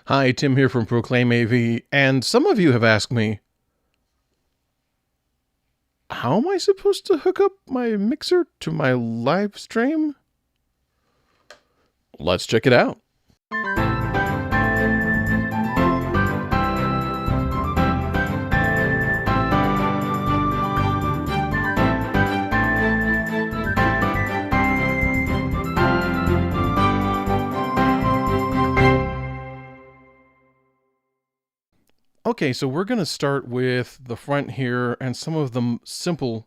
Hi, Tim here from Proclaim AV, and some of you have asked me, how am I supposed to hook up my mixer to my live stream? Let's check it out. Okay, so we're going to start with the front here and some of the simple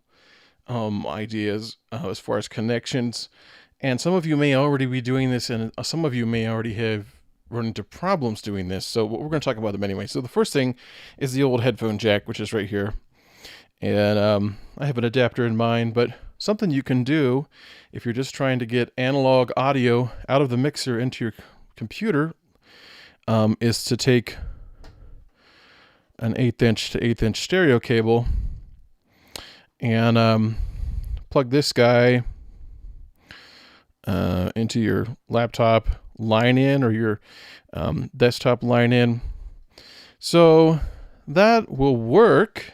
ideas as far as connections. And some of you may already be doing this, and some of you may already have run into problems doing this. So we're going to talk about them anyway. So the first thing is the old headphone jack, which is right here. And I have an adapter in mind, but something you can do if you're just trying to get analog audio out of the mixer into your computer is to take an 1/8 inch to 1/8 inch stereo cable and plug this guy into your laptop line in or your desktop line in. So that will work.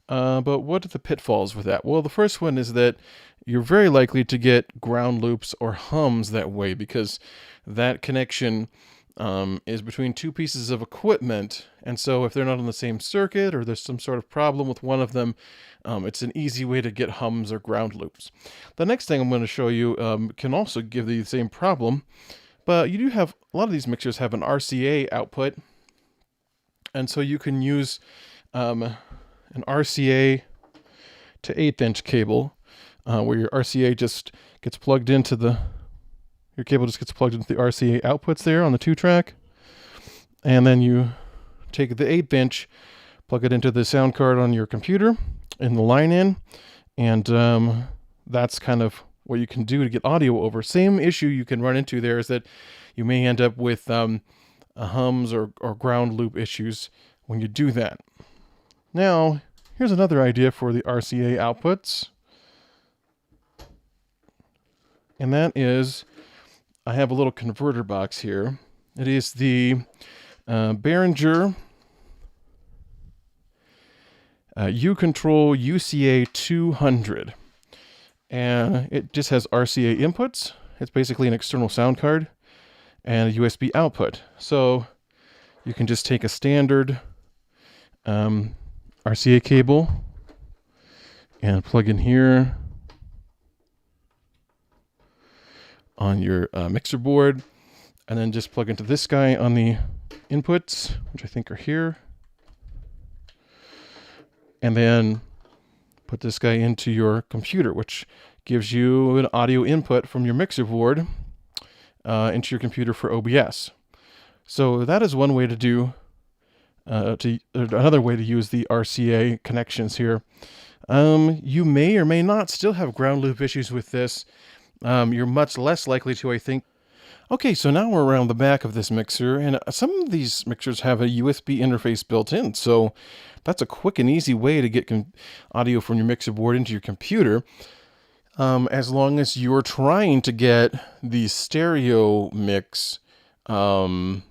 But what are the pitfalls with that? Well, the first one is that you're very likely to get ground loops or hums that way because that connection is between two pieces of equipment. And so if they're not on the same circuit or there's some sort of problem with one of them, it's an easy way to get hums or ground loops. The next thing I'm going to show you can also give the same problem, but you do have, a lot of these mixers have an RCA output. And so you can use an RCA to 1/8 inch cable, where your RCA just gets plugged into your cable just gets plugged into the RCA outputs there on the 2-track. And then you take the 1/8 inch, plug it into the sound card on your computer in the line in, and that's kind of what you can do to get audio over. Same issue you can run into there is that you may end up with hums or ground loop issues when you do that. Now, here's another idea for the RCA outputs. And that is, I have a little converter box here. It is the Behringer U-Control UCA 200. And it just has RCA inputs. It's basically an external sound card and a USB output. So you can just take a standard RCA cable and plug in here on your mixer board, and then just plug into this guy on the inputs, which I think are here, and then put this guy into your computer, which gives you an audio input from your mixer board into your computer for OBS. So that is one way to do another way to use the RCA connections here. You may or may not still have ground loop issues with this. You're much less likely to, I think. Okay, so now we're around the back of this mixer, and some of these mixers have a USB interface built in, so that's a quick and easy way to get audio from your mixer board into your computer, as long as you're trying to get the stereo mix only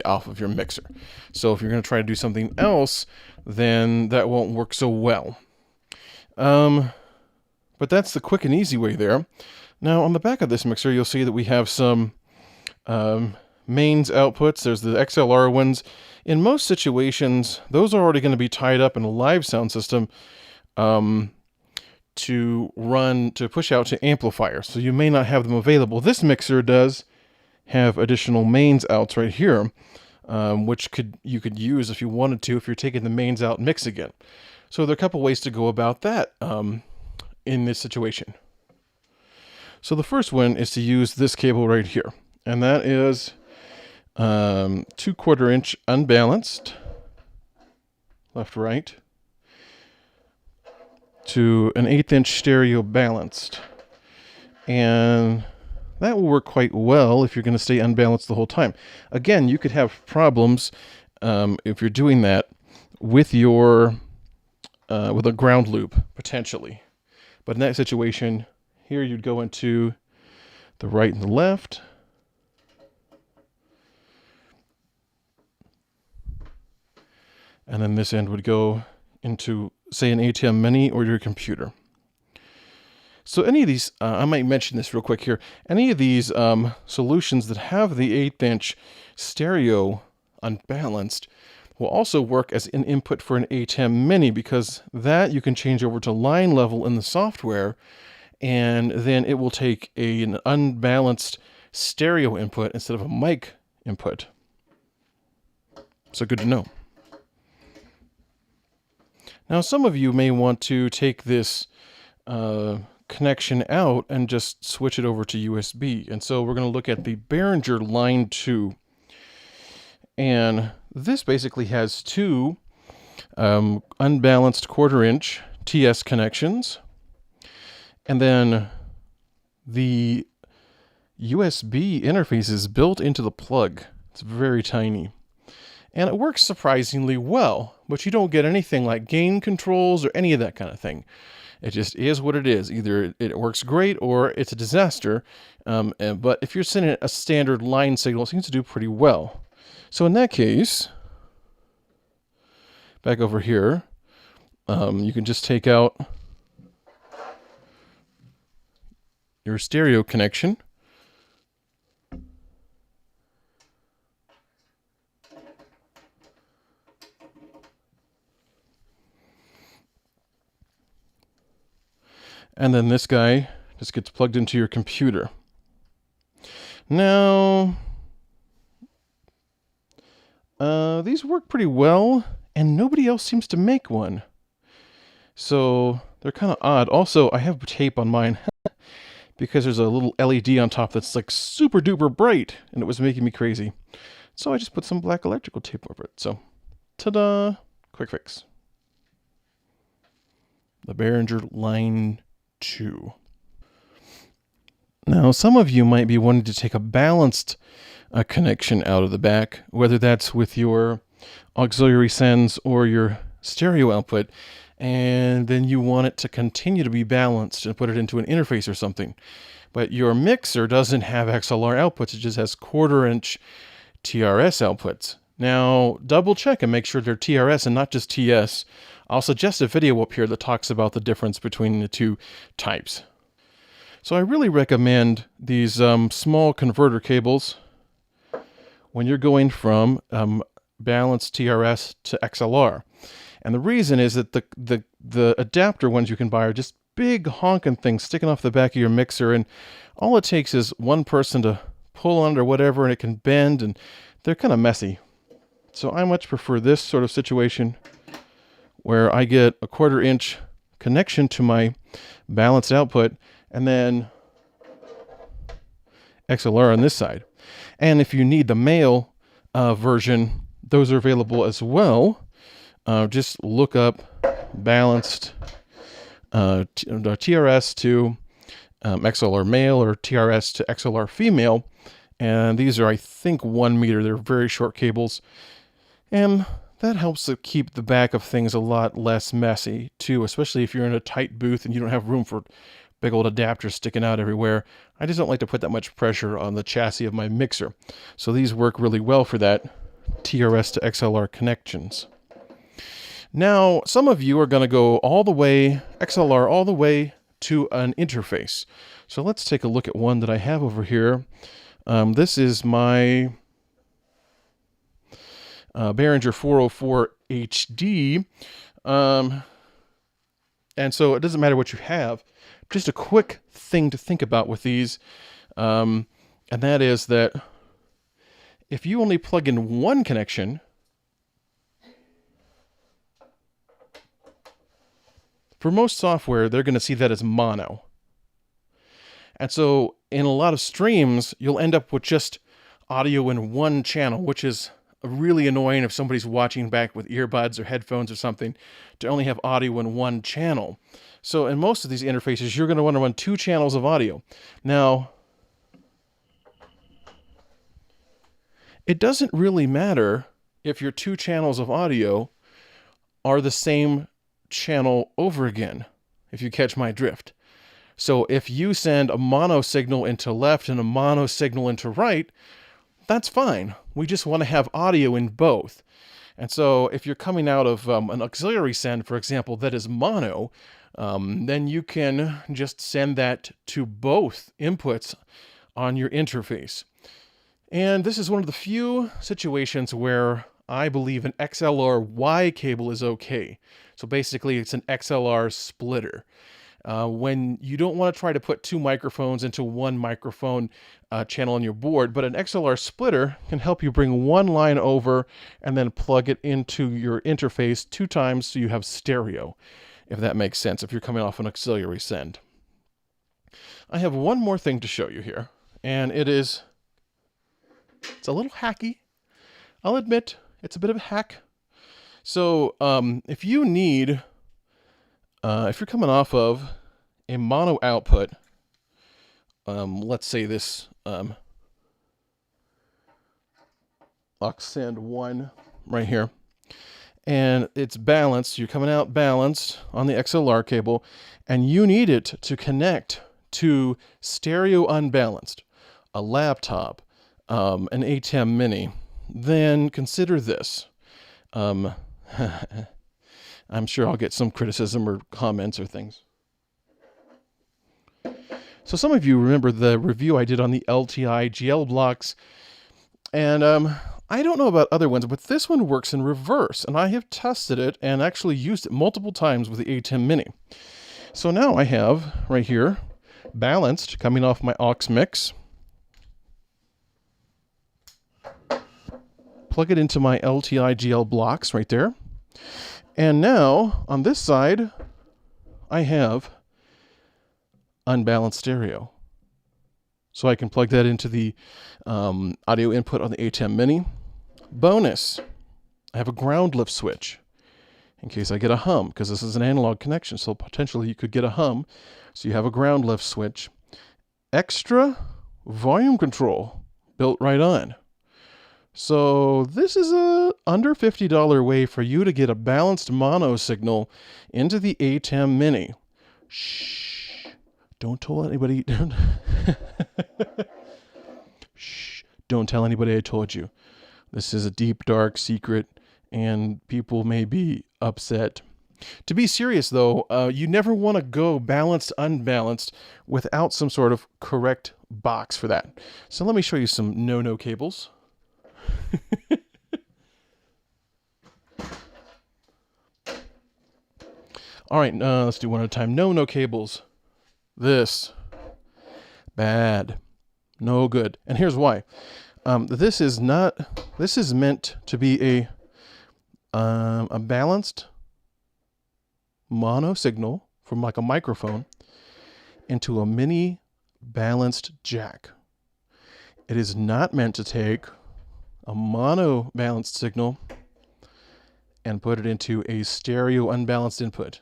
off of your mixer. So if you're going to try to do something else, then that won't work so well. But that's the quick and easy way there. Now on the back of this mixer, you'll see that we have some mains outputs. There's the XLR ones. In most situations, those are already going to be tied up in a live sound system to push out to amplifiers. So you may not have them available. This mixer does have additional mains outs right here, which you could use if you wanted to, if you're taking the mains out mix again. So there are a couple ways to go about that in this situation. So the first one is to use this cable right here, and that is 2/4 inch unbalanced, left right, to an 1/8 inch stereo balanced. And that will work quite well if you're going to stay unbalanced the whole time. Again, you could have problems if you're doing that with your with a ground loop potentially. But in that situation, here you'd go into the right and the left, And then this end would go into, say, an ATM Mini or your computer. So any of these, I might mention this real quick here, any of these solutions that have the 1/8 inch stereo unbalanced will also work as an input for an ATEM Mini, because that you can change over to line level in the software, and then it will take an unbalanced stereo input instead of a mic input. So good to know. Now some of you may want to take this connection out and just switch it over to USB. And so we're going to look at the Behringer Line 2. And this basically has two unbalanced 1/4 inch TS connections. And then the USB interface is built into the plug. It's very tiny. And it works surprisingly well, but you don't get anything like gain controls or any of that kind of thing. It just is what it is. Either it works great or it's a disaster. But if you're sending a standard line signal, it seems to do pretty well. So in that case, back over here, you can just take out your stereo connection. And then this guy just gets plugged into your computer. Now, these work pretty well, and nobody else seems to make one. So they're kind of odd. Also, I have tape on mine because there's a little LED on top that's like super duper bright, and it was making me crazy. So I just put some black electrical tape over it. So, ta-da! Quick fix. The Behringer Line 2. Now, some of you might be wanting to take a balanced connection out of the back, whether that's with your auxiliary sends or your stereo output, and then you want it to continue to be balanced and put it into an interface or something. But your mixer doesn't have XLR outputs, it just has 1/4 inch TRS outputs. Now, double check and make sure they're TRS and not just TS. I'll suggest a video up here that talks about the difference between the two types. So I really recommend these small converter cables when you're going from balanced TRS to XLR. And the reason is that the adapter ones you can buy are just big honking things sticking off the back of your mixer, and all it takes is one person to pull on it or whatever, and it can bend, and they're kind of messy. So I much prefer this sort of situation where I get a 1/4 inch connection to my balanced output, and then XLR on this side. And if you need the male version, those are available as well. Just look up balanced TRS to XLR male or TRS to XLR female. And these are, I think, 1 meter. They're very short cables. And that helps to keep the back of things a lot less messy, too, especially if you're in a tight booth and you don't have room for big old adapters sticking out everywhere. I just don't like to put that much pressure on the chassis of my mixer. So these work really well for that TRS to XLR connections. Now, some of you are going to go all the way, XLR all the way to an interface. So let's take a look at one that I have over here. This is my Behringer 404 HD. And so it doesn't matter what you have. Just a quick thing to think about with these, and that is that if you only plug in one connection, for most software, they're going to see that as mono. And so in a lot of streams, you'll end up with just audio in one channel, which is really annoying if somebody's watching back with earbuds or headphones or something, to only have audio in one channel. So in most of these interfaces, you're going to want to run 2 channels of audio. Now, it doesn't really matter if your 2 channels of audio are the same channel over again, if you catch my drift. So if you send a mono signal into left and a mono signal into right, that's fine. We just want to have audio in both. And so if you're coming out of an auxiliary send, for example, that is mono, then you can just send that to both inputs on your interface. And this is one of the few situations where I believe an XLR-Y cable is okay. So basically it's an XLR splitter. When you don't want to try to put two microphones into one microphone channel on your board, but an XLR splitter can help you bring one line over and then plug it into your interface 2 times so you have stereo, if that makes sense, if you're coming off an auxiliary send. I have one more thing to show you here, and it's a little hacky. I'll admit, it's a bit of a hack. So if you need, if you're coming off of a mono output, let's say this aux send 1 right here, and it's balanced, you're coming out balanced on the XLR cable, and you need it to connect to stereo unbalanced, a laptop, an ATEM Mini, then consider this. I'm sure I'll get some criticism or comments or things. So some of you remember the review I did on the LTI GL blocks, and I don't know about other ones, but this one works in reverse, and I have tested it and actually used it multiple times with the ATEM Mini. So now I have right here balanced coming off my aux mix. Plug it into my LTI GL blocks right there. And now on this side, I have unbalanced stereo. So I can plug that into the audio input on the ATEM Mini. Bonus, I have a ground lift switch in case I get a hum, because this is an analog connection, so potentially you could get a hum. So you have a ground lift switch. Extra volume control built right on. So this is a under $50 way for you to get a balanced mono signal into the ATEM Mini. Shh, don't tell anybody. Shh, don't tell anybody I told you. This is a deep, dark secret, and people may be upset. To be serious, though, you never want to go balanced, unbalanced without some sort of correct box for that. So let me show you some no-no cables. All right, let's do one at a time. No cables. This. Bad. No good. And here's why. This is meant to be a balanced mono signal from like a microphone into a mini balanced jack. It is not meant to take a mono balanced signal and put it into a stereo unbalanced input.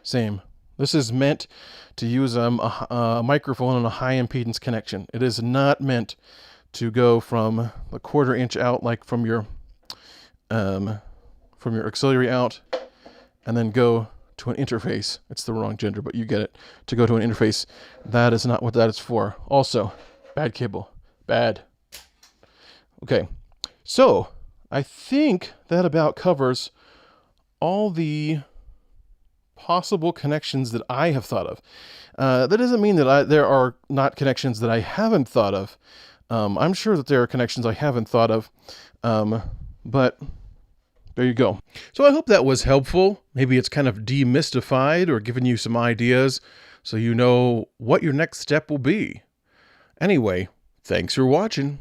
Same. This is meant to use a microphone on a high impedance connection. It is not meant to go from a 1/4 inch out, like from your auxiliary out, and then go to an interface. It's the wrong gender, but you get it. To go to an interface. That is not what that is for. Also, bad cable. Bad. Okay, so I think that about covers all the possible connections that I have thought of. That doesn't mean that there are not connections that I haven't thought of. I'm sure that there are connections I haven't thought of, but there you go. So I hope that was helpful. Maybe it's kind of demystified or given you some ideas so you know what your next step will be. Anyway, thanks for watching.